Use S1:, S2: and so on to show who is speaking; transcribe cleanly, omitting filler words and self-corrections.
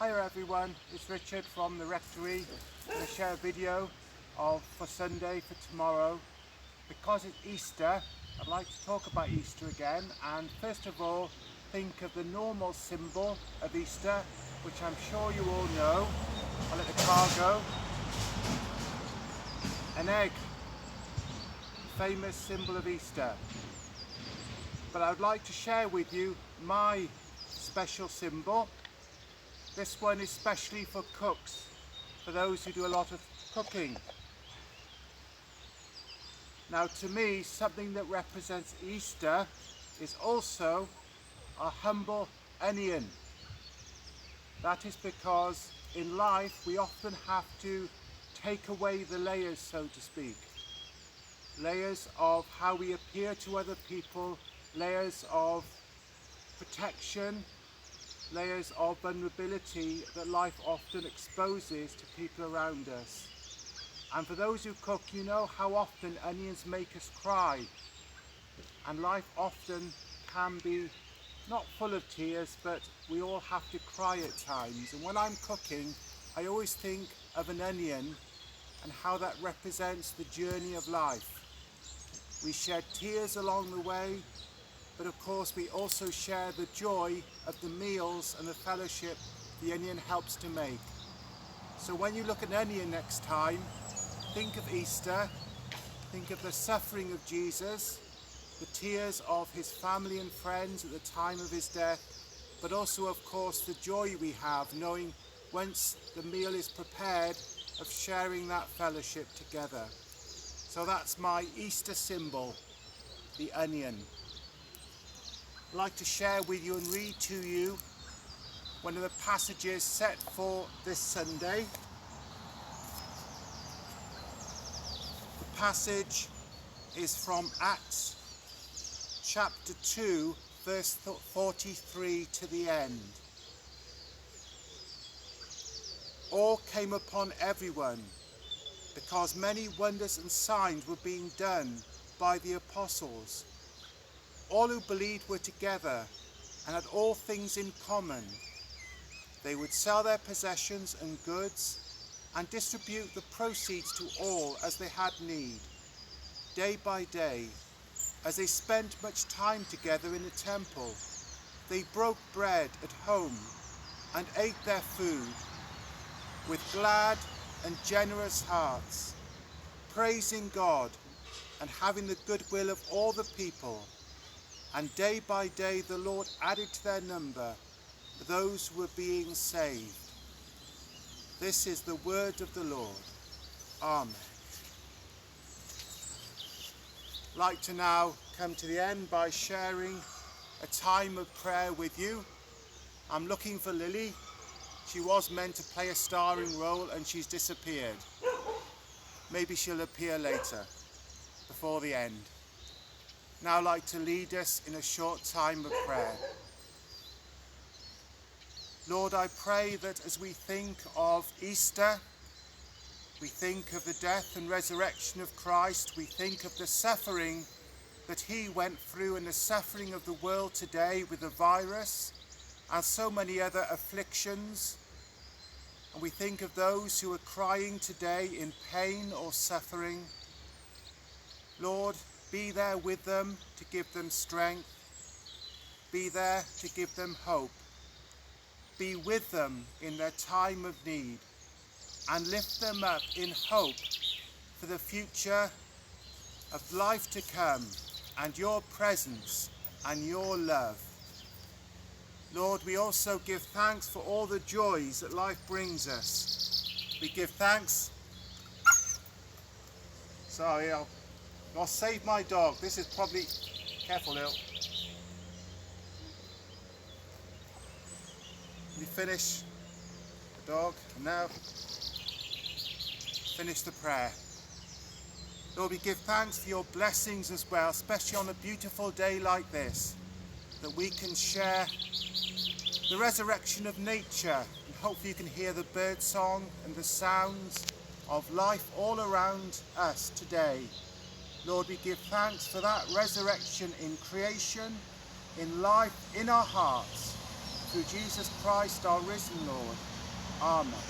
S1: Hiya everyone, it's Richard from the Rectory. I'm going to share a video for Sunday, for tomorrow. Because it's Easter, I'd like to talk about Easter again, and first of all think of the normal symbol of Easter, which I'm sure you all know. I'll let the car go. An egg, famous symbol of Easter. But I would like to share with you my special symbol. This one is specially for cooks, for those who do a lot of cooking. Now to me, something that represents Easter is also a humble onion. That is because in life we often have to take away the layers, so to speak. Layers of how we appear to other people, layers of protection, layers of vulnerability that life often exposes to people around us. And for those who cook, you know how often onions make us cry. And life often can be not full of tears, but we all have to cry at times. And when I'm cooking, I always think of an onion and how that represents the journey of life. We shed tears along the way, but of course we also share the joy of the meals and the fellowship the onion helps to make. So when you look at an onion next time, think of Easter, think of the suffering of Jesus, the tears of his family and friends at the time of his death, but also of course the joy we have knowing once the meal is prepared of sharing that fellowship together. So that's my Easter symbol, the onion. I'd like to share with you and read to you one of the passages set for this Sunday. The passage is from Acts chapter 2, verse 43 to the end. Awe came upon everyone, because many wonders and signs were being done by the apostles. All who believed were together and had all things in common. They would sell their possessions and goods and distribute the proceeds to all as they had need. Day by day, as they spent much time together in the temple, they broke bread at home and ate their food with glad and generous hearts, praising God and having the goodwill of all the people. And day by day the Lord added to their number those who were being saved. This is the word of the Lord. Amen. I'd like to now come to the end by sharing a time of prayer with you. I'm looking for Lily. She was meant to play a starring role and she's disappeared. Maybe she'll appear later, before the end. Now I'd like to lead us in a short time of prayer. Lord, I pray that as we think of Easter, we think of the death and resurrection of Christ, we think of the suffering that he went through and the suffering of the world today with the virus and so many other afflictions. And we think of those who are crying today in pain or suffering. Lord, be there with them to give them strength. Be there to give them hope. Be with them in their time of need and lift them up in hope for the future of life to come and your presence and your love. Lord, we also give thanks for all the joys that life brings us. We give thanks. Sorry, I'll save my dog. This is probably... Careful, Lil. We finish the dog, and now finish the prayer. Lord, we give thanks for your blessings as well, especially on a beautiful day like this, that we can share the resurrection of nature, and hopefully you can hear the bird song and the sounds of life all around us today. Lord, we give thanks for that resurrection in creation, in life, in our hearts, through Jesus Christ, our risen Lord. Amen.